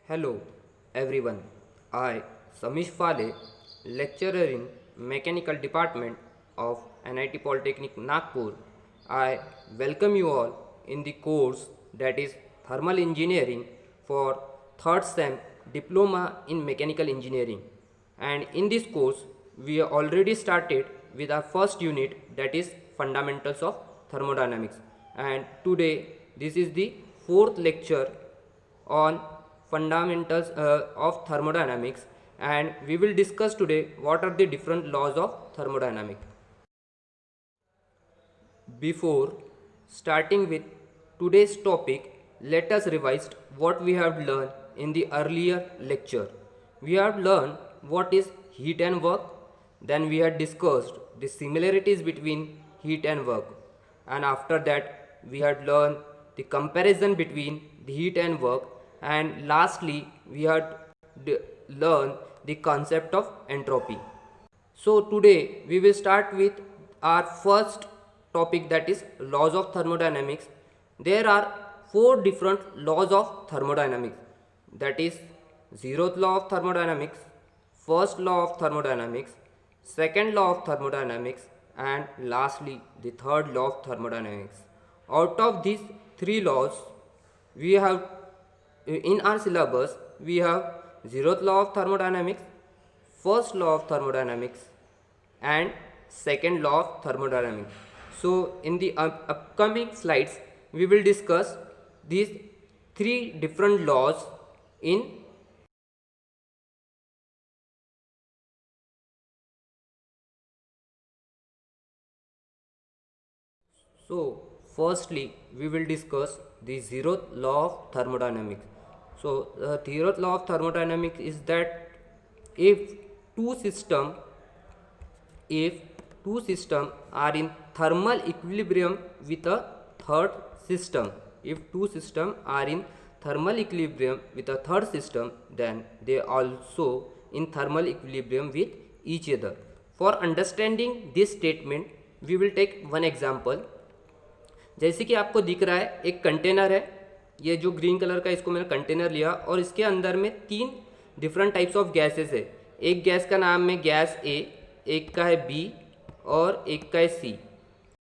Hello everyone. I, Samish Phale, lecturer in Mechanical Department of NIT Polytechnic Nagpur. I welcome you all in the course that is Thermal Engineering for 3rd SEM Diploma in Mechanical Engineering. And in this course, we have already started with our first unit, that is Fundamentals of Thermodynamics. And today, this is the 4th lecture on fundamentals of thermodynamics, and we will discuss today what are the different laws of thermodynamics. Before starting with today's topic, let us revise what we have learned in the earlier lecture. We have learned what is heat and work, then we had discussed the similarities between heat and work, and after that we had learned the comparison between the heat and work, and lastly we had learned the concept of entropy. So today we will start with our first topic, that is laws of thermodynamics. There are four different laws of thermodynamics, that is zeroth law of thermodynamics, first law of thermodynamics, second law of thermodynamics, and lastly the third law of thermodynamics. Out of these three laws, we have in our syllabus we have zeroth law of thermodynamics, first law of thermodynamics, and second law of thermodynamics. So in the upcoming slides we will discuss these three different laws in. So firstly we will discuss the zeroth law of thermodynamics. So the zeroth law of thermodynamics is that if two system if two systems are in thermal equilibrium with a third system, if two systems are in thermal equilibrium with a third system, then they also in thermal equilibrium with each other. For understanding this statement we will take one example. जैसे कि आपको दिख रहा है एक container है, ये जो ग्रीन कलर का, इसको मैंने कंटेनर लिया और इसके अंदर में तीन डिफरेंट टाइप्स ऑफ गैसेस है. एक गैस का नाम है गैस ए, एक का है बी और एक का है सी.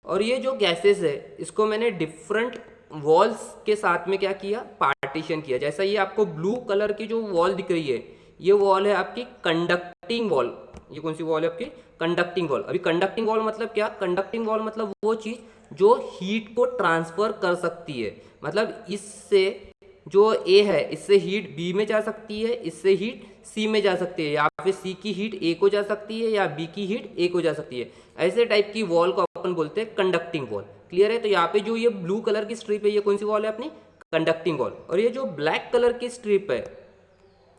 और ये जो गैसेस है इसको मैंने डिफरेंट वॉल्स के साथ में क्या किया, पार्टीशन किया. जैसा ये आपको ब्लू कलर की जो वॉल दिख रही है, ये वॉल है आपकी कंडक्टिंग वॉल. ये कौन सी वॉल है आपकी, कंडक्टिंग वॉल. अभी कंडक्टिंग वॉल मतलब क्या, कंडक्टिंग वॉल मतलब वो चीज़ जो हीट को ट्रांसफर कर सकती है. मतलब इससे जो ए है इससे हीट बी में जा सकती है, इससे हीट सी में जा सकती है, या फिर सी की हीट ए को जा सकती है या बी की हीट ए को जा सकती है. ऐसे टाइप की वॉल को अपन बोलते हैं कंडक्टिंग वॉल. क्लियर है. तो यहाँ पे जो ये ब्लू कलर की स्ट्रिप है ये कौन सी वॉल है, अपनी कंडक्टिंग वॉल. और ये जो ब्लैक कलर की स्ट्रिप है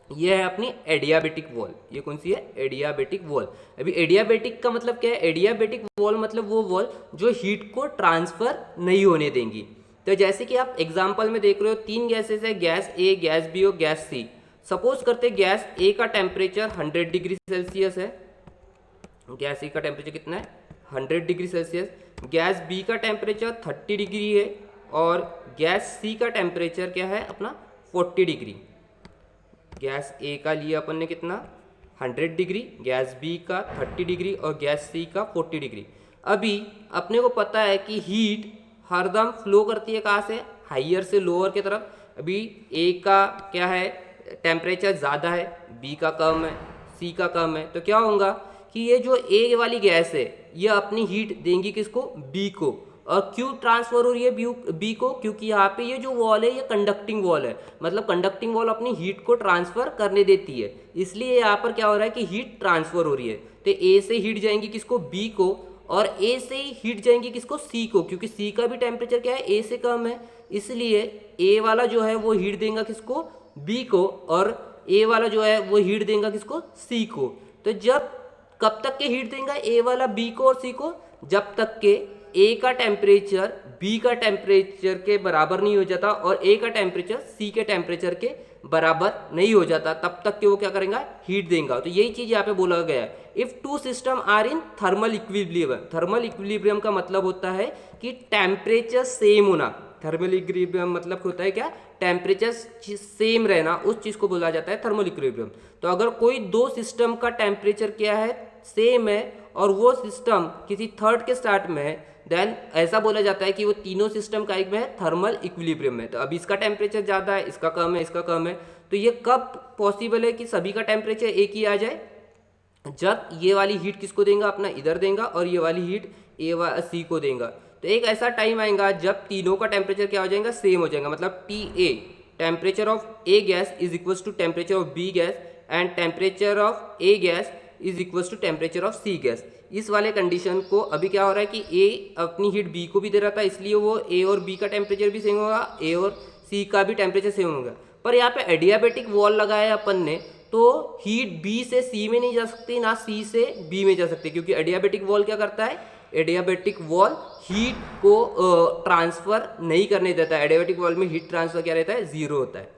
ये है अपनी एडियाबेटिक वॉल. ये कौन सी है, एडियाबेटिक वॉल. अभी एडियाबेटिक का मतलब क्या है, एडियाबेटिक वॉल मतलब वो वॉल जो हीट को ट्रांसफर नहीं होने देंगी. तो जैसे कि आप एग्जांपल में देख रहे हो तीन गैसेस है, गैस ए, गैस बी और गैस सी. सपोज करते गैस ए का टेम्परेचर 100 डिग्री सेल्सियस है. गैस ए का टेम्परेचर कितना है, 100 डिग्री सेल्सियस. गैस बी का टेम्परेचर 30 डिग्री है और गैस सी का टेम्परेचर क्या है अपना 40 डिग्री. गैस ए का लिया अपन ने कितना 100 डिग्री, गैस बी का 30 डिग्री और गैस सी का 40 डिग्री. अभी अपने को पता है कि हीट हरदम फ्लो करती है कहाँ से, हाइयर से लोअर की तरफ. अभी ए का क्या है टेम्परेचर ज़्यादा है, बी का कम है, सी का कम है. तो क्या होगा कि ये जो ए वाली गैस है ये अपनी हीट देंगी किसको, बी को. और क्यों ट्रांसफर हो रही है बी को, क्योंकि यहाँ पे ये जो वॉल है ये कंडक्टिंग वॉल है. मतलब कंडक्टिंग वॉल अपनी हीट को ट्रांसफर करने देती है, इसलिए यहाँ पर क्या हो रहा है कि हीट ट्रांसफर हो रही है. तो ए से हीट जाएंगी किसको, बी को, और ए से ही हीट जाएंगी किसको, सी को, क्योंकि सी का भी टेम्परेचर क्या है, ए से कम है. इसलिए ए वाला जो है वो हीट देगा किसको, बी को, और ए वाला जो है वो हीट देगा किसको, सी को. तो जब कब तक के हीट देगा ए वाला बी को और सी को, जब तक के ए का टेम्परेचर बी का टेम्परेचर के बराबर नहीं हो जाता और ए का टेम्परेचर सी के टेम्परेचर के बराबर नहीं हो जाता तब तक कि वो क्या करेगा, हीट देगा। तो यही चीज यहाँ पे बोला गया है, if two system are in thermal equilibrium. Thermal equilibrium का मतलब होता है कि टेम्परेचर सेम होना। थर्मल इक्विलिब्रियम मतलब होता है क्या, टेम्परेचर सेम रहना, उस चीज को बोला जाता है थर्मल इक्विलिब्रियम। तो अगर कोई दो सिस्टम का टेम्परेचर क्या है, सेम है, और वो सिस्टम किसी थर्ड के स्टार्ट में है, देन ऐसा बोला जाता है कि वो तीनों सिस्टम का एक में है, थर्मल इक्विलिब्रियम में। तो अब इसका टेम्परेचर ज़्यादा है, इसका कम है, इसका कम है, तो ये कब पॉसिबल है कि सभी का टेम्परेचर एक ही आ जाए, जब ये वाली हीट किसको देगा, अपना इधर देगा, और ये वाली हीट सी को देगा। तो एक ऐसा टाइम आएगा जब तीनों का टेम्परेचर क्या हो जाएगा, सेम हो जाएगा। मतलब T A, temperature of A gas is equal to temperature of B gas, and temperature of A gas is equal to temperature of C gas. इस वाले कंडीशन को अभी क्या हो रहा है कि ए अपनी हीट बी को भी दे रहा था, इसलिए वो ए और बी का टेम्परेचर भी सेम होगा, ए और सी का भी टेम्परेचर सेम होगा। पर यहाँ पे एडियाबेटिक वॉल लगाया अपन ने, तो हीट बी से सी में नहीं जा सकती, ना सी से बी में जा सकती, क्योंकि एडियाबेटिक वॉल क्या करता है, एडियाबेटिक वॉल हीट को ट्रांसफर नहीं करने देता है। एडियाबेटिक वॉल में हीट ट्रांसफर क्या रहता है, जीरो होता है।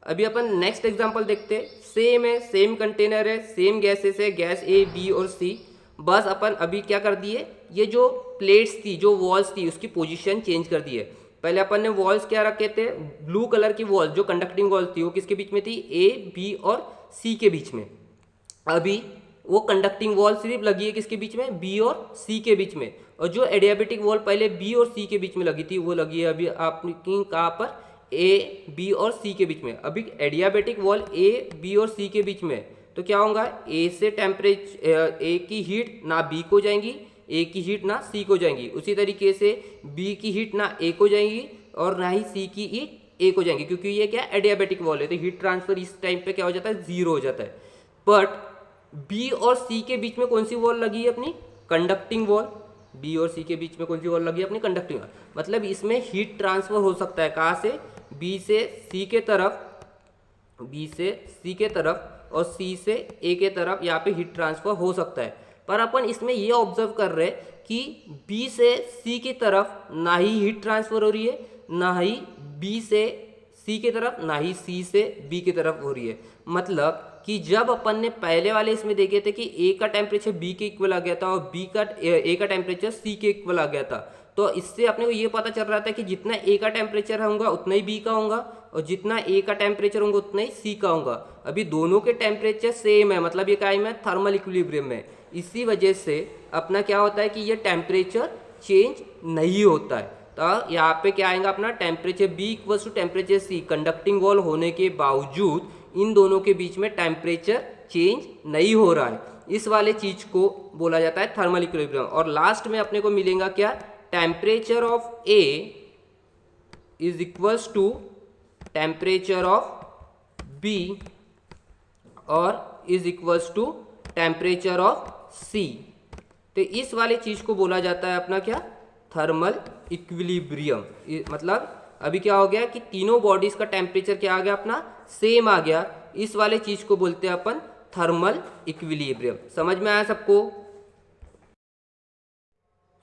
अभी अपन नेक्स्ट एग्जांपल देखते हैं। सेम है, सेम कंटेनर है, सेम गैसेस है, गैस ए बी और सी। बस अपन अभी क्या कर दिए, ये जो प्लेट्स थी, जो वॉल्स थी, उसकी पोजीशन चेंज कर दी है। पहले अपन ने वॉल्स क्या रखे थे, ब्लू कलर की वॉल जो कंडक्टिंग वॉल थी, वो किसके बीच में थी, ए बी और सी के बीच में। अभी वो कंडक्टिंग वॉल सिर्फ लगी है किसके बीच में, बी और सी के बीच में। और जो एडियाबेटिक वॉल पहले बी और सी के बीच में लगी थी, वो लगी है अभी आपकी कहाँ पर, ए बी और सी के बीच में। अभी एडियाबेटिक वॉल ए बी और सी के बीच में, तो क्या होगा, ए से टेम्परेचर ए की हीट ना बी को जाएंगी, ए की हीट ना सी को जाएंगी। उसी तरीके से बी की हीट ना ए को जाएंगी और ना ही सी की हीट ए को जाएंगी, क्योंकि ये क्या एडियाबेटिक वॉल है, तो हीट ट्रांसफर इस टाइम पे क्या हो जाता है, जीरो हो जाता है। बट बी और सी के बीच में कौन सी वॉल लगी है, अपनी कंडक्टिंग वॉल। बी और सी के बीच में कौन सी वॉल लगी है, अपनी कंडक्टिंग वॉल। मतलब इसमें हीट ट्रांसफर हो सकता है, कहाँ से, बी से सी के तरफ, बी से सी के तरफ, और सी से ए के तरफ, यहाँ पे हीट ट्रांसफर हो सकता है। पर अपन इसमें ये ऑब्जर्व कर रहे हैं कि बी से सी की तरफ ना ही हीट ट्रांसफर हो रही है, ना ही बी से सी की तरफ, ना ही सी से बी की तरफ हो रही है। मतलब कि जब अपन ने पहले वाले इसमें देखे थे कि ए का टेम्परेचर बी के इक्वल आ गया था, और बी का ए का टेम्परेचर सी के इक्वल आ गया था, तो इससे अपने को ये पता चल रहा था कि जितना ए का टेम्परेचर होगा उतना ही बी का होगा, और जितना ए का टेम्परेचर होगा उतना ही सी का होगा। अभी दोनों के टेम्परेचर सेम है, मतलब ये कायम है, थर्मल इक्विलिब्रियम में। इसी वजह से अपना क्या होता है कि ये टेम्परेचर चेंज नहीं होता है। तो यहाँ पे क्या आएगा अपना, temperature B equals to temperature C. Conducting wall होने के बावजूद इन दोनों के बीच में टेम्परेचर चेंज नहीं हो रहा है, इस वाले चीज को बोला जाता है थर्मल इक्विलिब्रियम। और लास्ट में अपने को मिलेगा क्या, temperature of A is equals to temperature of B और is equals to temperature of C. तो इस वाले चीज को बोला जाता है अपना क्या, थर्मल इक्विलिब्रियम। मतलब अभी क्या हो गया कि तीनों बॉडीज का टेम्परेचर क्या आ गया, अपना सेम आ गया। इस वाले चीज को बोलते हैं अपन थर्मल इक्विलिब्रियम। समझ में आया सबको?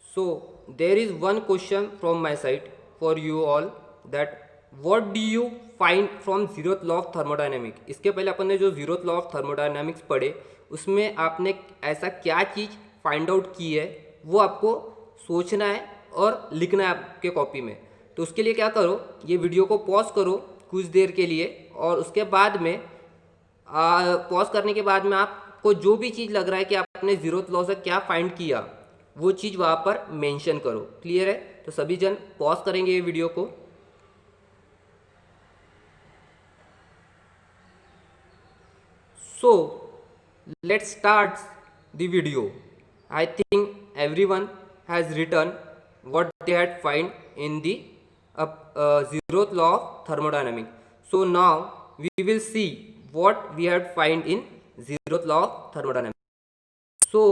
So there is one question from my side for you all, that what do you find from zeroth law of thermodynamic. इसके पहले अपन ने जो जीरोथ लॉ ऑफ थर्मोडायनेमिक्स पढ़े, उसमें आपने ऐसा क्या चीज फाइंड आउट की है, वो आपको सोचना है और लिखना है आपके कॉपी में। तो उसके लिए क्या करो, ये वीडियो को पॉज करो कुछ देर के लिए, और उसके बाद में पॉज करने के बाद में आपको जो भी चीज़ लग रहा है कि आपने जीरोथ लॉ से क्या फाइंड किया, वो चीज़ वहाँ पर मेंशन करो। क्लियर है? तो सभी जन पॉज करेंगे ये वीडियो को। So let's start the video. I think everyone has written what they had find in the zeroth law of thermodynamics. So now we will see what we had find in zeroth law of thermodynamics. So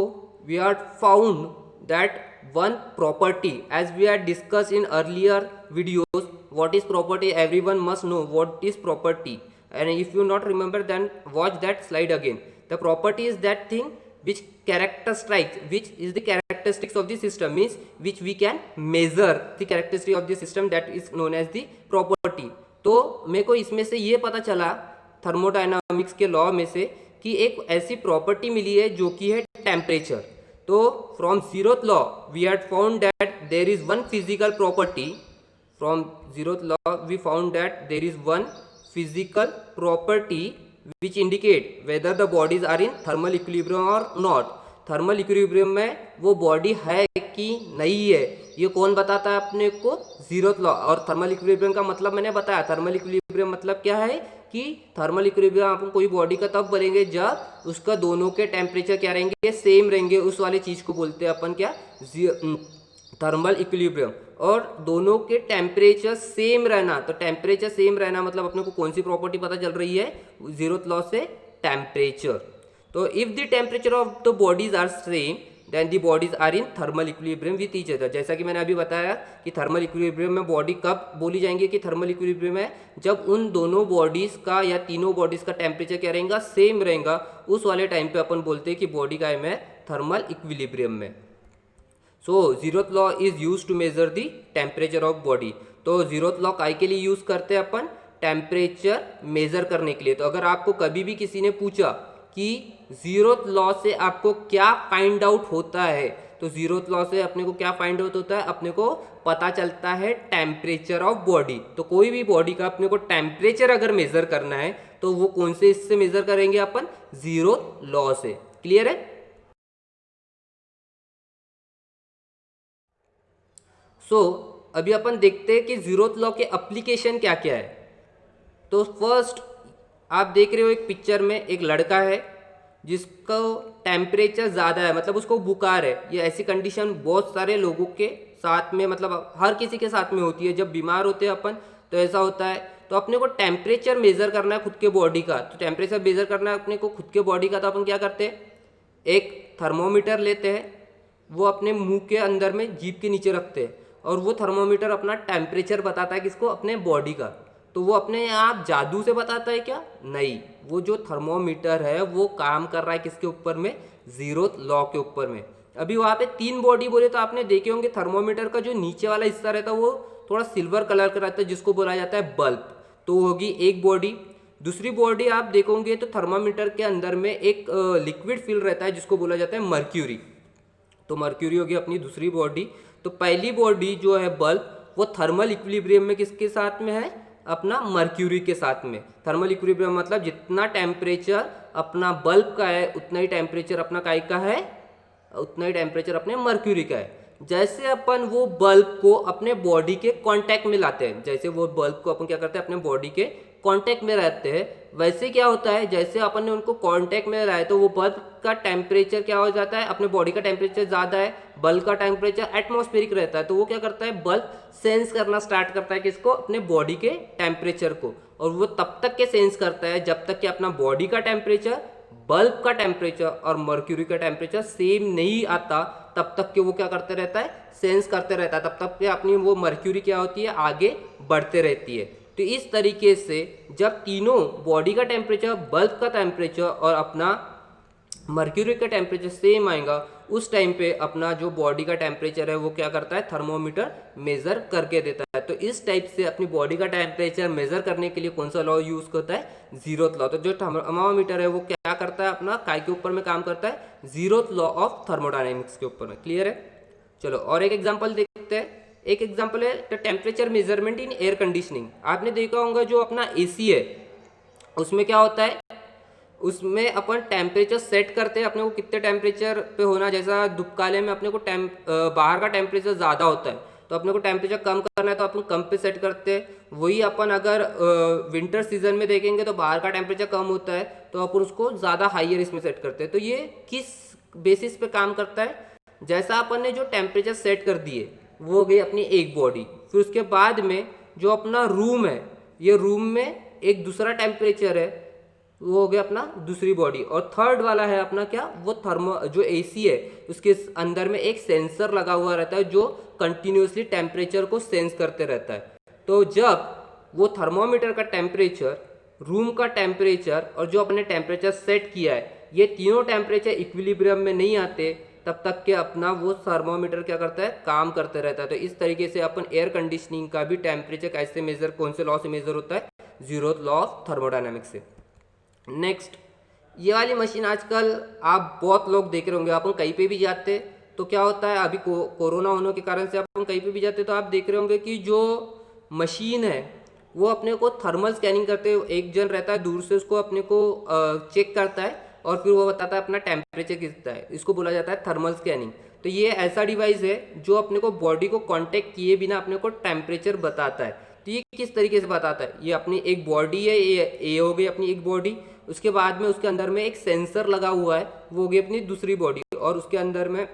we had found that one property, as we had discussed in earlier videos, what is property, everyone must know what is property. And if you not remember, then watch that slide again. The property is that thing which which is the characteristics of the system, means which we can measure the characteristic of the system, that is known as the property. तो मेरे को इसमें से ये पता चला thermodynamics के law में से कि एक ऐसी प्रॉपर्टी मिली है जो कि है टेम्परेचर। तो from zeroth law we had found that there is one physical property, from zeroth law we found that there is one physical property which indicate whether the bodies are in thermal equilibrium और not. Thermal equilibrium में वो body है कि नहीं है, ये कौन बताता है अपने को? Zeroth law. और थर्मल इक्विलिब्रियम का मतलब मैंने बताया, थर्मल इक्विलिब्रियम मतलब क्या है कि थर्मल इक्विलिब्रियम अपन कोई बॉडी का तब बोलेंगे जब उसका दोनों के टेम्परेचर क्या रहेंगे? सेम रहेंगे। उस वाले चीज को बोलते हैं अपन क्या? Thermal equilibrium. और दोनों के टेम्परेचर सेम रहना, तो टेम्परेचर सेम रहना मतलब अपने को कौन सी प्रॉपर्टी पता चल रही है? जीरोथ लॉ से टेम्परेचर। तो if the temperature of the bodies are same then the bodies are in thermal equilibrium with each other. जैसा कि मैंने अभी बताया कि थर्मल इक्विलिब्रियम में बॉडी कब बोली जाएंगी कि थर्मल इक्विलिब्रियम है? जब उन दोनों बॉडीज का या तीनों बॉडीज का टेम्परेचर क्या रहेगा? सेम रहेगा। उस वाले टाइम पे अपन बोलते हैं कि बॉडी का है थर्मल इक्विलिब्रियम में। So zeroth law is use to measure the temperature of body. तो जीरोथ लॉ काय के लिए यूज करते हैं अपन? टेम्परेचर मेजर करने के लिए। तो अगर आपको कभी भी किसी ने पूछा कि जीरोथ लॉ से आपको क्या फाइंड आउट होता है, तो जीरोथ लॉ से अपने को क्या फाइंड आउट होता है? अपने को पता चलता है टेम्परेचर ऑफ बॉडी। तो कोई भी बॉडी का अपने को टेम्परेचर अगर मेजर करना है तो वो कौन से इससे मेजर करेंगे अपन? जीरोथ लॉ से। क्लियर है? अभी अपन देखते हैं कि जीरोथ लॉ के एप्लीकेशन क्या क्या है। तो फर्स्ट आप देख रहे हो एक पिक्चर में एक लड़का है जिसका टेम्परेचर ज़्यादा है, मतलब उसको बुखार है। ये ऐसी कंडीशन बहुत सारे लोगों के साथ में, मतलब हर किसी के साथ में होती है। जब बीमार होते हैं अपन तो ऐसा होता है। तो अपने को टेम्परेचर मेजर करना है खुद के बॉडी का। तो टेम्परेचर मेजर करना है अपने को खुद के बॉडी का, तो अपन क्या करते हैं? एक थर्मोमीटर लेते हैं, वो अपने मुंह के अंदर में जीभ के नीचे रखते हैं और वो थर्मोमीटर अपना टेम्परेचर बताता है किसको? अपने बॉडी का। तो वो अपने आप जादू से बताता है क्या? नहीं, वो जो थर्मोमीटर है वो काम कर रहा है किसके ऊपर में? जीरोथ लॉ के ऊपर में। अभी वहाँ पे 3 बॉडी बोले तो आपने देखे होंगे थर्मोमीटर का जो नीचे वाला हिस्सा रहता है वो थोड़ा सिल्वर कलर का रहता है जिसको बोला जाता है बल्ब। तो होगी एक बॉडी। दूसरी बॉडी आप देखोगे तो थर्मामीटर के अंदर में एक लिक्विड फिल रहता है जिसको बोला जाता है मर्क्यूरी। तो मर्क्यूरी होगी अपनी दूसरी बॉडी। तो पहली बॉडी जो है बल्ब, वो थर्मल इक्विलिब्रियम में किसके साथ में है? अपना मर्क्यूरी के साथ में। थर्मल इक्विलिब्रियम मतलब जितना टेम्परेचर अपना बल्ब का है उतना ही टेम्परेचर अपना काय का है? उतना ही टेम्परेचर अपने मर्क्यूरी का है। जैसे अपन वो बल्ब को अपने बॉडी के कांटेक्ट में लाते हैं, जैसे वो बल्ब को अपन क्या करते हैं? अपने बॉडी के कांटेक्ट में रहते हैं। वैसे क्या होता है, जैसे अपन ने उनको कांटेक्ट में लाया तो वो बल्ब का टेम्परेचर क्या हो जाता है? अपने बॉडी का टेम्परेचर ज़्यादा है, बल्ब का टेम्परेचर एटमॉस्फेरिक रहता है। तो वो क्या करता है? बल्ब सेंस करना स्टार्ट करता है किसको? अपने बॉडी के टेम्परेचर को। और वो तब तक के सेंस करता है जब तक कि अपना बॉडी का टेम्परेचर, बल्ब का टेम्परेचर और मर्क्यूरी का टेम्परेचर सेम नहीं आता, तब तक के वो क्या करते रहता है? सेंस करते रहता है। तब तक के अपनी वो मर्क्यूरी क्या होती है? आगे बढ़ते रहती है। तो इस तरीके से जब तीनों बॉडी का टेम्परेचर, बल्ब का टेम्परेचर और अपना मर्क्यूरी का टेम्परेचर सेम आएगा, उस टाइम पे अपना जो बॉडी का टेम्परेचर है वो क्या करता है? थर्मोमीटर मेजर करके देता है। तो इस टाइप से अपनी बॉडी का टेम्परेचर मेजर करने के लिए कौन सा लॉ यूज करता है? Zeroth law. तो जो थर्मोमीटर है वो क्या करता है? अपना काय के ऊपर में काम करता है? जीरोथ लॉ ऑफ थर्मोडायनेमिक्स के ऊपर में। क्लियर है? चलो और एक एग्जाम्पल देखते हैं। एक एग्जाम्पल है the temperature measurement in air conditioning. आपने देखा होगा जो अपना एसी है उसमें क्या होता है? उसमें अपन टेम्परेचर सेट करते हैं अपने को कितने टेम्परेचर पे होना। जैसा धूपकाले में अपने को बाहर का टेम्परेचर ज़्यादा होता है तो अपने को टेम्परेचर कम करना है तो अपन कम पे सेट करते हैं। वही अपन अगर विंटर सीजन में देखेंगे तो बाहर का टेम्परेचर कम होता है तो अपन उसको ज़्यादा हाइयर इसमें सेट करते हैं। तो ये किस बेसिस पे काम करता है? जैसा अपन ने जो टेम्परेचर सेट कर दिए वो हो गई अपनी एक बॉडी। फिर उसके बाद में जो अपना रूम है, ये रूम में एक दूसरा टेम्परेचर है, वो हो गया अपना दूसरी बॉडी। और थर्ड वाला है अपना क्या? वो जो एसी है उसके अंदर में एक सेंसर लगा हुआ रहता है जो कंटिन्यूसली टेम्परेचर को सेंस करते रहता है। तो जब वो थर्मोमीटर का टेम्परेचर, रूम का टेम्परेचर और जो अपने टेम्परेचर सेट किया है, ये तीनों टेम्परेचर इक्विलिब्रियम में नहीं आते तब तक के अपना वो थर्मोमीटर क्या करता है? काम करते रहता है। तो इस तरीके से अपन एयर कंडीशनिंग का भी टेम्परेचर कैसे मेजर, कौन से लॉ से मेजर होता है? जीरोथ लॉ ऑफ थर्मोडायनामिक्स से। नेक्स्ट, ये वाली मशीन आजकल आप बहुत लोग देख रहे होंगे, अपन कहीं पे भी जाते तो क्या होता है, अभी कोरोना होने के कारण से अपन कहीं पे भी जाते तो आप देख रहे होंगे कि जो मशीन है वो अपने को थर्मल स्कैनिंग करते हुए, एक जन रहता है दूर से उसको अपने को चेक करता है और फिर वो बताता है अपना टेम्परेचर कितना है, इसको बोला जाता है थर्मल स्कैनिंग। तो ये ऐसा डिवाइस है जो अपने को बॉडी को कांटेक्ट किए बिना अपने को टेम्परेचर बताता है। तो ये किस तरीके से बताता है, ये अपनी एक बॉडी है, ये हो गई अपनी एक बॉडी, उसके बाद में उसके अंदर में एक सेंसर लगा हुआ है, वो हो गई अपनी दूसरी बॉडी, और उसके अंदर में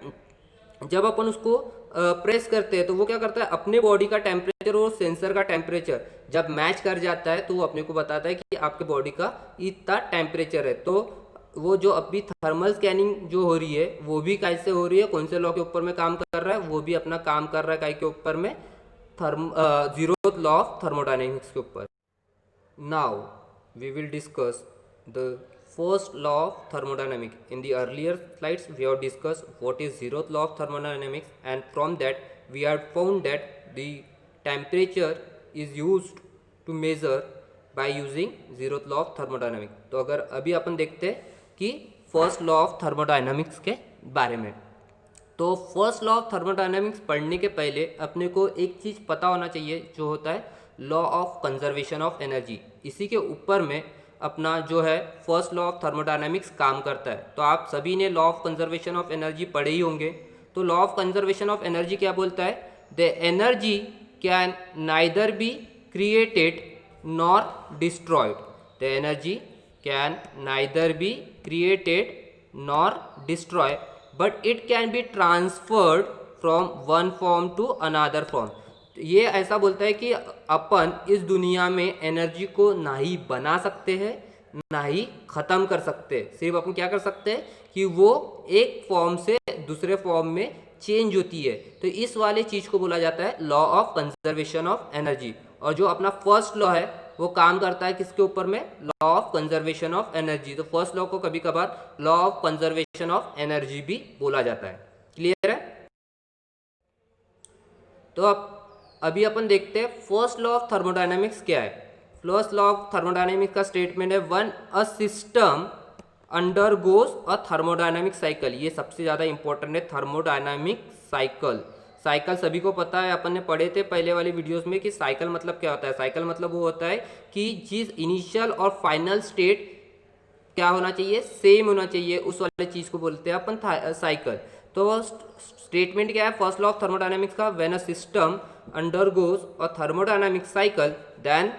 जब अपन उसको प्रेस करते हैं तो वो क्या करता है, अपने बॉडी का टेम्परेचर और सेंसर का टेम्परेचर जब मैच कर जाता है तो वो अपने को बताता है कि आपके बॉडी का इतना टेम्परेचर है। तो वो जो अभी थर्मल स्कैनिंग जो हो रही है वो भी कैसे हो रही है, कौन से लॉ के ऊपर में काम कर रहा है, वो भी अपना काम कर रहा है काय के ऊपर में, जीरो लॉ ऑफ थर्मोडायनेमिक्स के ऊपर। Now we will discuss the first law of thermodynamics. In the earlier slides we have discussed what is zeroth law of thermodynamics, and from that we have found that the temperature is used to measure by using zeroth law of thermodynamics. तो अगर अभी अपन देखते हैं कि first law of thermodynamics के बारे में, तो फर्स्ट लॉ ऑफ थर्मोडायनामिक्स पढ़ने के पहले अपने को एक चीज़ पता होना चाहिए जो होता है law of conservation of energy. इसी के ऊपर में अपना जो है फर्स्ट लॉ ऑफ थर्मोडायनामिक्स काम करता है। तो आप सभी ने law of conservation of energy पढ़े ही होंगे। तो law of conservation of energy क्या बोलता है, the energy can neither be created nor destroyed, the energy can neither be created nor destroy but it can be transferred from one form to another form. ये ऐसा बोलता है कि अपन इस दुनिया में एनर्जी को ना ही बना सकते हैं ना ही ख़त्म कर सकते हैं, सिर्फ अपन क्या कर सकते हैं कि वो एक फॉर्म से दूसरे फॉर्म में चेंज होती है। तो इस वाले चीज़ को बोला जाता है law of conservation of energy. और जो अपना फर्स्ट लॉ है वो काम करता है किसके ऊपर में, law of conservation of energy. तो फर्स्ट लॉ को कभी कभार law of conservation of energy भी बोला जाता है। क्लियर है? तो अब अभी अपन देखते हैं फर्स्ट लॉ ऑफ थर्मोडायनेमिक्स क्या है। फर्स्ट लॉ ऑफ थर्मोडायनेमिक्स का स्टेटमेंट है when a system undergoes a thermodynamic cycle. ये सबसे ज़्यादा इंपॉर्टेंट है, थर्मोडायनेमिक साइकिल। साइकिल सभी को पता है, अपन ने पढ़े थे पहले वाले वीडियोस में कि साइकिल मतलब क्या होता है। साइकिल मतलब वो होता है कि जिस इनिशियल और फाइनल स्टेट क्या होना चाहिए, सेम होना चाहिए, उस वाले चीज़ को बोलते हैं अपन साइकिल। तो स्टेटमेंट क्या है फर्स्ट लॉ ऑफ थर्मोडायनेमिक्स का, when a system undergoes a thermodynamic cycle then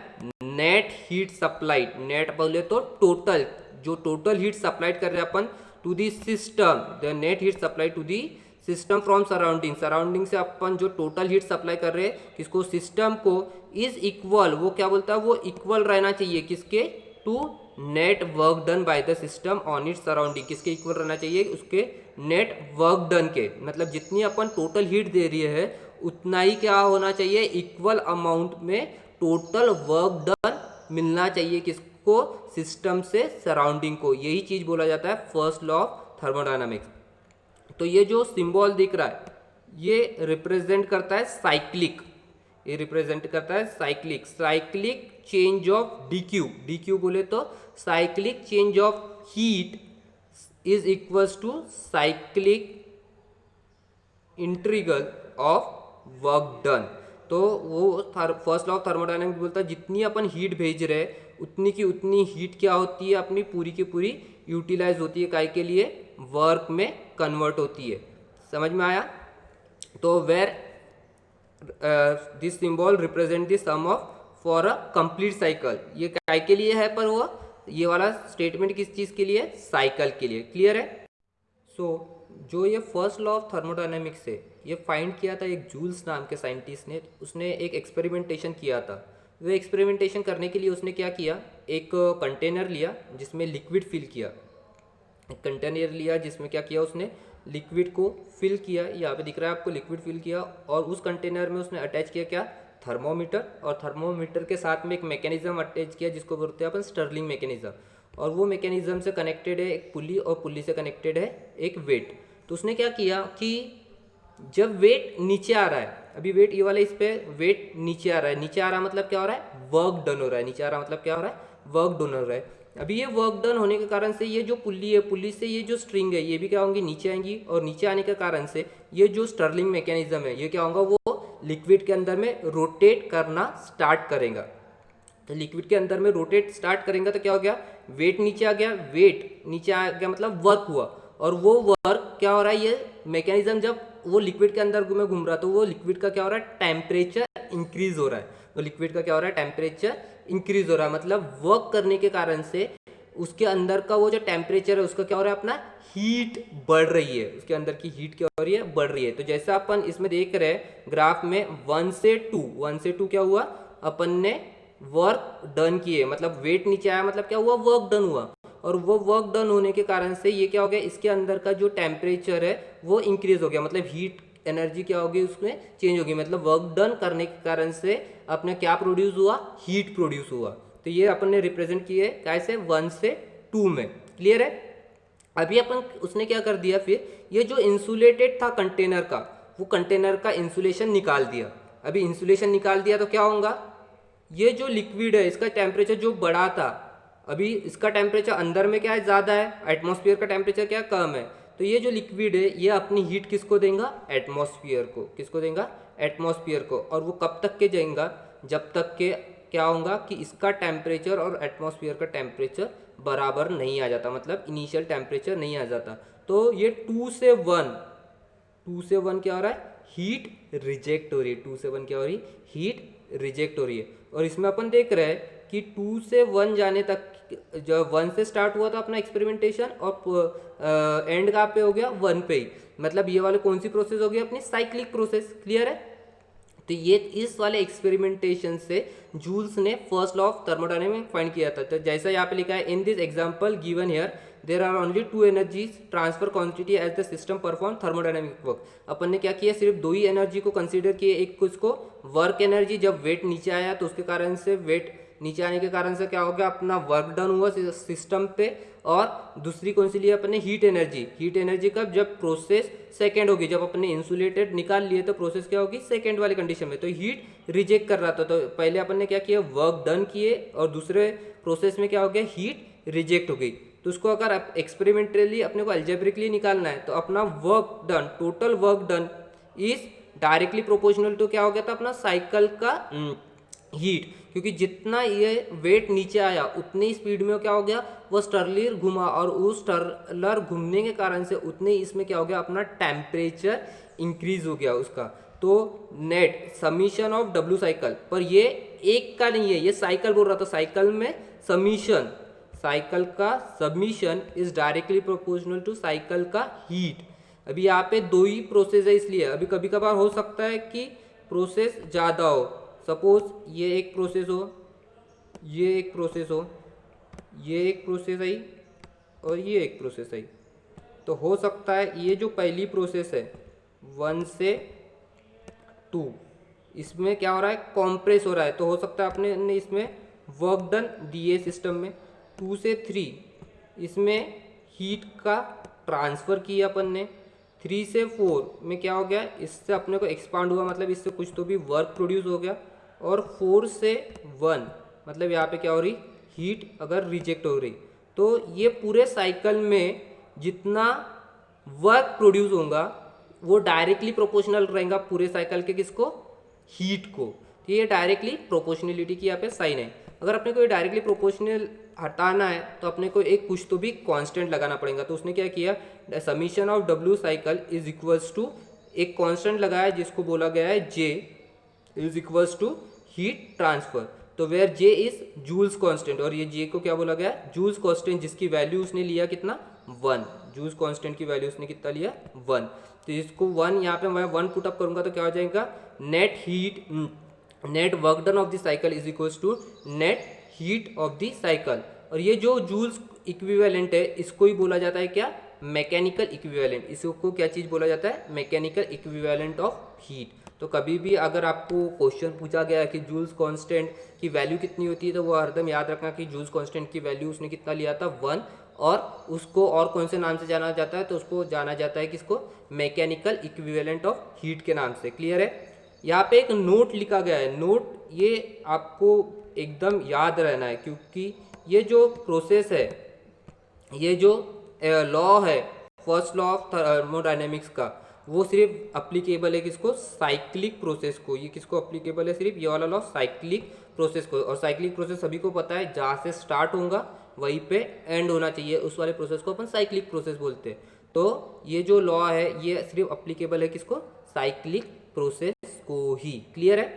net heat supplied, net बोले तो टोटल, जो टोटल हीट सप्लाइड कर रहे हैं अपन to the system, the net heat supply to the system from surrounding, surrounding से अपन जो टोटल हीट सप्लाई कर रहे हैं किसको, सिस्टम को, इज इक्वल, वो क्या बोलता है, वो इक्वल रहना चाहिए किसके, to net work done by the system on it surrounding, किसके इक्वल रहना चाहिए, उसके नेट वर्क डन के। मतलब जितनी अपन टोटल हीट दे रही है उतना ही क्या होना चाहिए, इक्वल अमाउंट में टोटल वर्क डन मिलना चाहिए किसको, सिस्टम से सराउंडिंग को। यही चीज बोला जाता है फर्स्ट लॉ ऑफ थर्मोडायनामिक्स। तो ये जो सिंबल दिख रहा है ये रिप्रेजेंट करता है साइक्लिक, ये रिप्रेजेंट करता है cyclic, cyclic change of d Q, d Q बोले तो cyclic change of heat is equals to cyclic integral of work done. तो वो फर्स्ट लॉ ऑफ थर्मोडायनामिक्स बोलता है जितनी अपन हीट भेज रहे हैं उतनी की उतनी हीट क्या होती है, अपनी पूरी की पूरी यूटिलाइज होती है, काय के लिए, वर्क में कन्वर्ट होती है। समझ में आया? तो where this symbol represent the sum of for a complete cycle, ये काय के लिए है, पर वो ये वाला स्टेटमेंट किस चीज़ के लिए, साइकिल के लिए। क्लियर है? सो जो ये फर्स्ट लॉ ऑफ थर्मोडायनेमिक्स है ये फाइंड किया था एक जूल्स नाम के साइंटिस्ट ने। उसने एक एक्सपेरिमेंटेशन किया था। वो एक्सपेरिमेंटेशन करने के लिए उसने क्या किया, एक कंटेनर लिया जिसमें लिक्विड फिल किया, एक कंटेनर लिया जिसमें क्या किया, उसने लिक्विड को फिल किया, यहाँ पे दिख रहा है आपको, लिक्विड फिल किया, और उस कंटेनर में उसने अटैच किया क्या, थर्मोमीटर, और थर्मोमीटर के साथ में एक मैकेनिज्म अटैच किया जिसको बोलते हैं अपन स्टर्लिंग मैकेनिज्म, और वो मैकेनिज्म से कनेक्टेड है एक पुली, और पुली से कनेक्टेड है एक वेट। तो उसने क्या किया कि जब वेट नीचे आ रहा है, अभी वेट ये वाला इस पे वेट नीचे आ रहा है, नीचे आ रहा मतलब क्या हो रहा है, वर्क डन हो रहा है, नीचे आ रहा मतलब क्या हो रहा है, वर्क डन हो रहा है। अभी ये वर्क डन होने के कारण से ये जो पुल्ली है, पुल्ली से ये जो स्ट्रिंग है ये भी क्या होंगी, नीचे आएंगी, और नीचे आने के कारण से ये जो स्टर्लिंग मैकेनिज्म है ये क्या होगा, वो लिक्विड के अंदर में रोटेट करना स्टार्ट करेगा। तो लिक्विड के अंदर में रोटेट स्टार्ट करेंगे तो क्या हो गया, वेट नीचे आ गया, वेट नीचे आ गया मतलब वर्क हुआ, और वो वर्क क्या हो रहा है, ये मैकेनिज्म जब वो लिक्विड के अंदर में घूम रहा है तो वो लिक्विड का क्या हो रहा है, टेम्परेचर इंक्रीज हो रहा है। तो लिक्विड का क्या हो रहा है, टेम्परेचर इंक्रीज हो रहा है, मतलब वर्क करने के कारण से उसके अंदर का वो जो टेम्परेचर है उसका क्या हो रहा है, अपना हीट बढ़ रही है, उसके अंदर की हीट क्या हो रही है, बढ़ रही है। तो जैसा अपन इसमें देख रहे हैं ग्राफ में 1 से 2 क्या हुआ, अपन ने वर्क डन किए, मतलब वेट नीचे आया, मतलब क्या हुआ, वर्क डन हुआ, और वो वर्क डन होने के कारण से ये क्या हो गया, इसके अंदर का जो टेम्परेचर है वो इंक्रीज हो गया, मतलब हीट एनर्जी क्या होगी उसमें चेंज होगी, मतलब वर्क डन करने के कारण से अपने क्या प्रोड्यूस हुआ, हीट प्रोड्यूस हुआ। तो ये अपन ने रिप्रेजेंट किए कैसे, 1 से 2 में। क्लियर है। अभी अपन उसने क्या कर दिया, फिर ये जो इंसुलेटेड था कंटेनर का, वो कंटेनर का इंसुलेशन निकाल दिया। अभी इंसुलेशन निकाल दिया तो क्या होगा, ये जो लिक्विड है इसका टेम्परेचर जो बढ़ा था, अभी इसका टेम्परेचर अंदर में क्या है, ज़्यादा है, एटमॉस्फेयर का टेम्परेचर क्या कम है, तो ये जो लिक्विड है ये अपनी हीट किसको देगा, एटमॉस्फेयर को। किसको देगा, एटमॉस्फेयर को। और वो कब तक के जाएगा, जब तक के क्या होगा कि इसका टेम्परेचर और एटमॉस्फेयर का टेम्परेचर बराबर नहीं आ जाता, मतलब इनिशियल टेम्परेचर नहीं आ जाता। तो ये 2 से 1 क्या हो रहा है, हीट रिजेक्ट हो रही है, 2 से 1 क्या हो रही है, हीट रिजेक्ट हो रही है। और इसमें अपन देख रहे हैं कि 2 से 1 जाने तक, जब 1 से स्टार्ट हुआ था अपना एक्सपेरिमेंटेशन, और एंड कहाँ पे हो गया, 1 पे ही, मतलब ये वाले कौन सी प्रोसेस हो गई, अपनी साइक्लिक प्रोसेस। क्लियर है। तो ये इस वाले एक्सपेरिमेंटेशन से जूल्स ने first law of thermodynamics find किया था। तो जैसा यहाँ पे लिखा है, in this example given here there are only 2 energies transfer quantity as the system perform thermodynamic work. अपन ने क्या किया, सिर्फ 2 ही एनर्जी को कंसीडर किए, एक कुछ को वर्क एनर्जी, जब वेट नीचे आया तो उसके कारण से, वेट नीचे आने के कारण से क्या हो गया, अपना वर्क डन हुआ सिस्टम पे। और दूसरी कौन सी लिया अपन ने, हीट एनर्जी। हीट एनर्जी कब, जब प्रोसेस सेकेंड होगी, जब अपने इंसुलेटेड निकाल लिए तो प्रोसेस क्या होगी, सेकेंड वाली कंडीशन में। तो हीट रिजेक्ट कर रहा था, तो पहले अपन ने क्या किया, वर्क डन किए, और दूसरे प्रोसेस में क्या हो गया, हीट रिजेक्ट हो गई। तो उसको अगर एक्सपेरिमेंटली अपने को अल्जेब्रिकली निकालना है तो अपना work done, total work done is directly proportional to क्या हो गया था, अपना साइकिल का हीट, क्योंकि जितना ये वेट नीचे आया उतनी स्पीड में क्या हो गया, वो स्टर्लर घुमा, और उस स्टर्लर घूमने के कारण से उतने इसमें क्या हो गया, अपना टेम्परेचर इंक्रीज हो गया उसका। तो net summation of W cycle, पर ये एक का नहीं है, ये साइकिल बोल रहा था, साइकिल में समीशन, साइकिल का submission is directly proportional to cycle का हीट। अभी यहाँ पे 2 ही प्रोसेस है, इसलिए अभी कभी कभार हो सकता है कि प्रोसेस ज़्यादा हो, सपोज ये एक प्रोसेस हो, ये एक प्रोसेस हो, ये एक प्रोसेस आई, और ये एक प्रोसेस आई, तो हो सकता है ये जो पहली प्रोसेस है 1 से 2, इसमें क्या हो रहा है, कॉम्प्रेस हो रहा है, तो हो सकता है आपने ने इसमें वर्क डन दिए सिस्टम में। 2 से 3 इसमें हीट का ट्रांसफ़र किया अपन ने। 3 से 4 में क्या हो गया, इससे अपने को एक्सपांड हुआ, मतलब इससे कुछ तो भी वर्क प्रोड्यूस हो गया। और 4 से 1 मतलब यहाँ पे क्या हो रही, हीट अगर रिजेक्ट हो रही, तो ये पूरे साइकिल में जितना वर्क प्रोड्यूस होगा वो डायरेक्टली प्रोपोर्शनल रहेगा पूरे साइकिल के, किसको, हीट को। तो ये डायरेक्टली प्रोपोर्शनलिटी की यहाँ पे साइन है। अगर अपने को ये डायरेक्टली प्रोपोर्शनल हटाना है तो अपने को एक कुछ तो भी कांस्टेंट लगाना पड़ेगा। तो उसने क्या किया, summation of W cycle is equals to एक कांस्टेंट लगाया जिसको बोला गया है J is equals to heat transfer. तो where J is Joules constant, और ये जे को क्या बोला गया, जूल्स कांस्टेंट, जिसकी वैल्यू उसने लिया कितना, 1। जूल्स कांस्टेंट की वैल्यू उसने कितना लिया, 1। तो इसको 1 यहाँ पे मैं 1 पुट अप करूंगा तो क्या हो जाएगा, net heat, net work done of the cycle is equals to net heat of the cycle. और ये जो जूल्स इक्विवेलेंट है इसको ही बोला जाता है क्या, मैकेनिकल इक्विवेलेंट। इसको क्या चीज़ बोला जाता है, मैकेनिकल इक्विवेलेंट ऑफ हीट। तो कभी भी अगर आपको क्वेश्चन पूछा गया कि जूल्स कांस्टेंट की वैल्यू कितनी होती है, तो वो हरदम याद रखना कि जूल्स कांस्टेंट की वैल्यू उसने कितना लिया था, 1। और उसको और कौन से नाम से जाना जाता है, तो उसको जाना जाता है किसको, मैकेनिकल इक्विवेलेंट ऑफ हीट के नाम से। क्लियर है। यहाँ पे एक नोट लिखा गया है, नोट ये आपको एकदम याद रहना है, क्योंकि ये जो प्रोसेस है, ये जो लॉ है फर्स्ट लॉ ऑफ थर्मोडायनेमिक्स का, वो सिर्फ अप्लीकेबल है किसको, साइक्लिक प्रोसेस को। ये किसको अप्लीकेबल है, सिर्फ ये वाला लॉ साइक्लिक प्रोसेस को। और साइक्लिक प्रोसेस सभी को पता है, जहाँ से स्टार्ट होगा वहीं पे एंड होना चाहिए, उस वाले प्रोसेस को अपन साइक्लिक प्रोसेस बोलते हैं। तो ये जो लॉ है ये सिर्फ अप्लीकेबल है किसको, साइक्लिक प्रोसेस को ही। क्लियर है।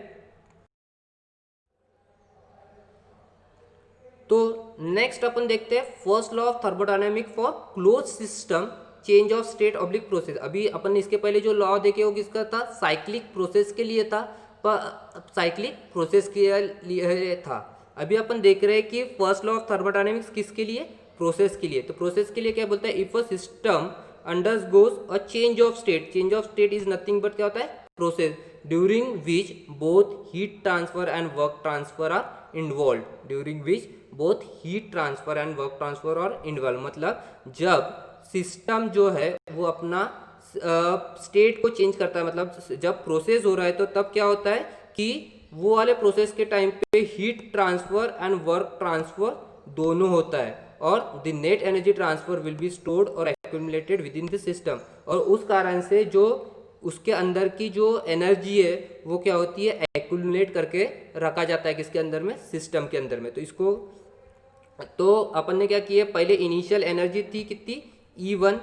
तो नेक्स्ट अपन देखते हैं first law of thermodynamic for close system, change of state oblique process. अभी अपन ने इसके पहले जो लॉ देखे वो किसका था, साइक्लिक प्रोसेस के लिए था, साइक्लिक प्रोसेस के लिए था। अभी अपन देख रहे हैं कि फर्स्ट लॉ ऑफ थर्मोडायनेमिक्स किसके लिए, प्रोसेस के लिए। तो प्रोसेस के लिए क्या बोलता है, if a system undergoes a change of state, change of state is nothing but क्या होता है, process, during which both heat transfer and work transfer R involve, during which both heat transfer and work transfer और involve. मतलब जब system जो है वो अपना स्टेट को चेंज करता है, मतलब जब प्रोसेस हो रहा है तो तब क्या होता है कि वो वाले प्रोसेस के टाइम पे heat transfer and work transfer दोनों होता है, और the net energy transfer will be stored और accumulated within the system. और उस कारण से जो उसके अंदर की जो एनर्जी है वो क्या होती है, एक्यूमुलेट करके रखा जाता है किसके अंदर में, सिस्टम के अंदर में। तो इसको, तो अपन ने क्या किया, पहले इनिशियल एनर्जी थी कितनी, E1।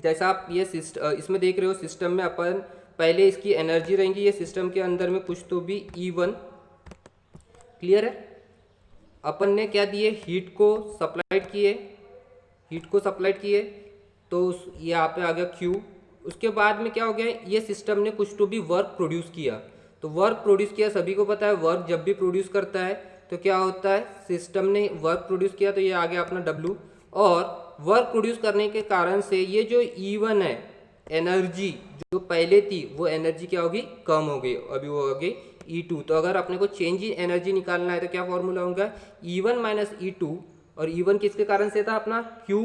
जैसा आप ये इसमें देख रहे हो, सिस्टम में अपन पहले इसकी एनर्जी रहेंगी, ये सिस्टम के अंदर में कुछ तो भी E1। क्लियर है। अपन ने क्या दिए, हीट को सप्लाइड किए, हीट को सप्लाइड किए, तो यहाँ पे आ गया Q। उसके बाद में क्या हो गया, ये सिस्टम ने कुछ तो भी वर्क प्रोड्यूस किया। तो वर्क प्रोड्यूस किया, सभी को पता है वर्क जब भी प्रोड्यूस करता है तो क्या होता है, सिस्टम ने वर्क प्रोड्यूस किया, तो ये आ गया अपना W। और वर्क प्रोड्यूस करने के कारण से ये जो E1 है, एनर्जी जो पहले थी वो एनर्जी क्या होगी, कम हो गई, अभी वो हो गई E2। तो अगर अपने को चेंज इन एनर्जी निकालना है तो क्या फॉर्मूला होगा, E1 माइनस E2। और E1 किसके कारण से था, अपना Q,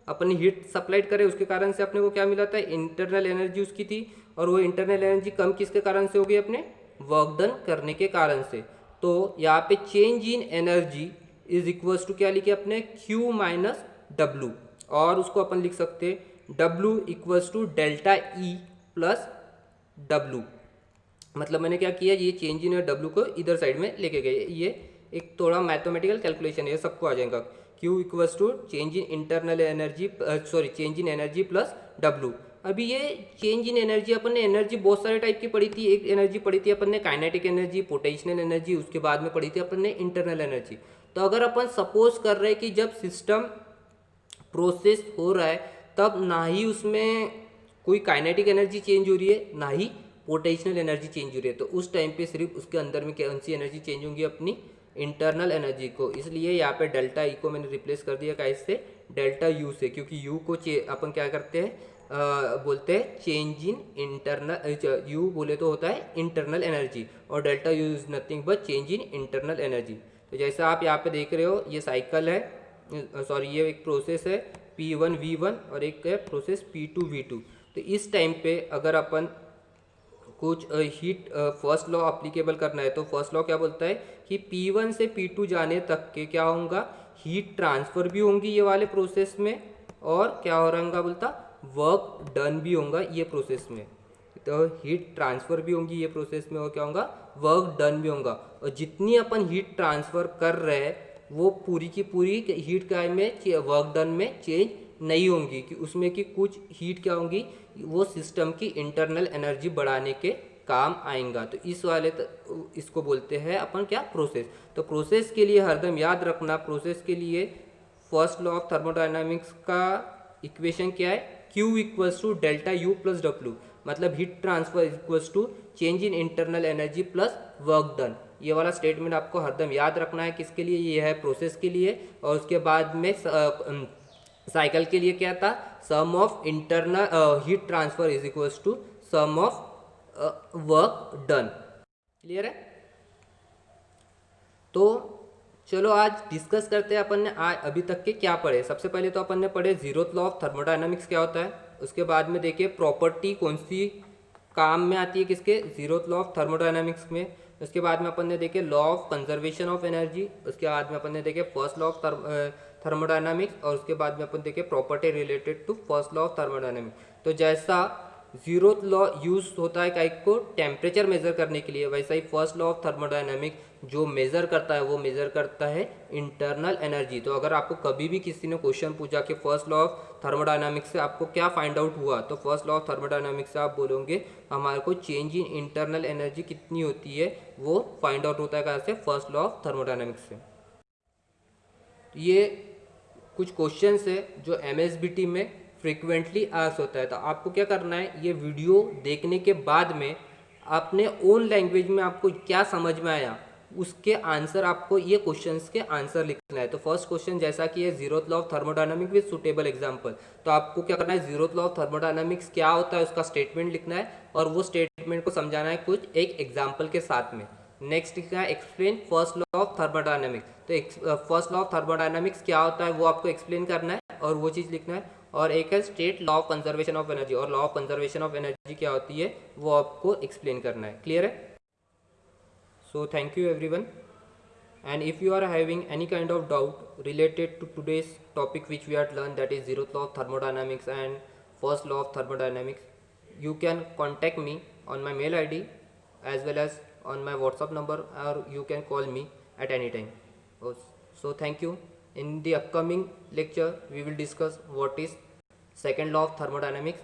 अपनी हीट सप्लाइड करे उसके कारण से अपने को क्या मिला था, इंटरनल एनर्जी उसकी थी। और वो इंटरनल एनर्जी कम किसके कारण से हो गई, अपने वर्क डन करने के कारण से। तो यहाँ पे change in energy is equals to क्या लिखे अपने, Q माइनस W। और उसको अपन लिख सकते W equals to delta E plus W। मतलब मैंने क्या किया, ये चेंज इन W को इधर साइड में लेके गए। ये एक थोड़ा मैथमेटिकल कैलकुलेशन है, ये सबको आ जाएगा। Q equals to change in internal energy, sorry change in energy plus W। अभी ये चेंज इन एनर्जी, अपन ने एनर्जी बहुत सारे टाइप की पढ़ी थी। एक एनर्जी पढ़ी थी अपन ने काइनेटिक एनर्जी, पोटेंशियल एनर्जी, उसके बाद में पढ़ी थी अपन ने इंटरनल एनर्जी। तो अगर अपन सपोज कर रहे हैं कि जब सिस्टम प्रोसेस हो रहा है तब ना ही उसमें कोई काइनेटिक एनर्जी चेंज हो रही है, ना ही पोटेंशियल एनर्जी चेंज हो रही है, तो उस टाइम पे सिर्फ उसके अंदर में कौन सी एनर्जी चेंज होंगी, अपनी इंटरनल एनर्जी को। इसलिए यहाँ पे डेल्टा ई को मैंने रिप्लेस कर दिया कैसे, डेल्टा यू से, क्योंकि यू को अपन क्या करते हैं, बोलते हैं चेंज इन इंटरनल, यू बोले तो होता है इंटरनल एनर्जी, और delta U is nothing but change in internal energy. तो जैसा आप यहाँ पे देख रहे हो, ये साइकिल है, सॉरी ये एक प्रोसेस है P1 V1 और एक है प्रोसेस P2 V2। तो इस टाइम पे अगर अपन कुछ हीट फर्स्ट लॉ अप्लीकेबल करना है तो फर्स्ट लॉ क्या बोलता है कि P1 से P2 जाने तक के क्या होगा, हीट ट्रांसफर भी होंगी ये वाले प्रोसेस में, और क्या हो रहा बोलता, वर्क डन भी होगा ये प्रोसेस में। तो हीट ट्रांसफर भी होंगी ये प्रोसेस में, और क्या होगा, वर्क डन भी होगा। और जितनी अपन हीट ट्रांसफर कर रहे हैं वो पूरी की पूरी हीट क्या में, वर्क डन में चेंज नहीं होंगी, कि उसमें की कुछ हीट क्या होंगी, वो सिस्टम की इंटरनल एनर्जी बढ़ाने के काम आएगा। तो इस वाले इसको बोलते हैं अपन क्या, प्रोसेस। तो प्रोसेस के लिए हरदम याद रखना, प्रोसेस के लिए फर्स्ट लॉ ऑफ थर्मोडायनामिक्स का इक्वेशन क्या है, Q equals to delta U plus W। मतलब heat transfer equals to change in internal energy plus work done. ये वाला स्टेटमेंट आपको हरदम याद रखना है। किसके लिए, ये है प्रोसेस के लिए। और उसके बाद में साइकिल के लिए क्या था, sum of internal heat transfer is equals to sum of work done. Clear है। तो चलो आज डिस्कस करते हैं अपन ने आज अभी तक के क्या पढ़े। सबसे पहले तो अपन ने पढ़े जीरोथ लॉ ऑफ थर्मोडायनामिक्स क्या होता है। उसके बाद में देखिए प्रॉपर्टी कौन सी काम में आती है, किसके, जीरोथ लॉ ऑफ थर्मोडायनामिक्स में। उसके बाद में अपन ने देखे law of conservation of energy, उसके बाद में अपन ने देखे फर्स्ट लॉ ऑफ थर्मोडायनामिक्स, और उसके बाद में अपन देखे property related to first law of thermodynamics. तो जैसा जीरोथ लॉ यूज होता है काइक को टेम्परेचर मेजर करने के लिए, वैसा ही फर्स्ट लॉ ऑफ थर्मोडायनामिक जो मेजर करता है वो मेजर करता है इंटरनल एनर्जी। तो अगर आपको कभी भी किसी ने क्वेश्चन पूछा कि फर्स्ट लॉ ऑफ थर्मोडायनामिक्स से आपको क्या फाइंड आउट हुआ, तो फर्स्ट लॉ ऑफ थर्मोडायनामिक्स से आप बोलोगे हमारे को चेंज इन इंटरनल एनर्जी कितनी होती है वो फाइंड आउट होता है कहाँ से, फर्स्ट लॉ ऑफ थर्मोडायनामिक्स से। ये कुछ क्वेश्चंस है जो एमएसबीटी में फ्रिक्वेंटली आस्क होता है। तो आपको क्या करना है, ये वीडियो देखने के बाद में अपने ओन लैंग्वेज में आपको क्या समझ में आया उसके आंसर, आपको ये क्वेश्चंस के आंसर लिखना है। तो फर्स्ट क्वेश्चन जैसा कि है zeroth law of thermodynamics with suitable example, तो आपको क्या करना है, जीरोथ लॉ ऑफ थर्मोडायनामिक्स क्या होता है उसका स्टेटमेंट लिखना है और वो स्टेटमेंट को समझाना है कुछ एक एग्जाम्पल के साथ में। नेक्स्ट क्या है, explain first law of thermodynamics, तो फर्स्ट लॉ ऑफ थर्मोडायनामिक्स क्या होता है वो आपको एक्सप्लेन करना है और वो चीज़ लिखना है। और एक है state law of conservation of energy, और law of conservation of energy क्या होती है वो आपको एक्सप्लेन करना है। क्लियर है? So thank you everyone, and if you are having any kind of doubt related to today's topic which we had learned, that is zeroth law of thermodynamics and first law of thermodynamics, you can contact me on my mail id as well as on my whatsapp number, or you can call me at any time. So thank you. In the upcoming lecture we will discuss what is second law of thermodynamics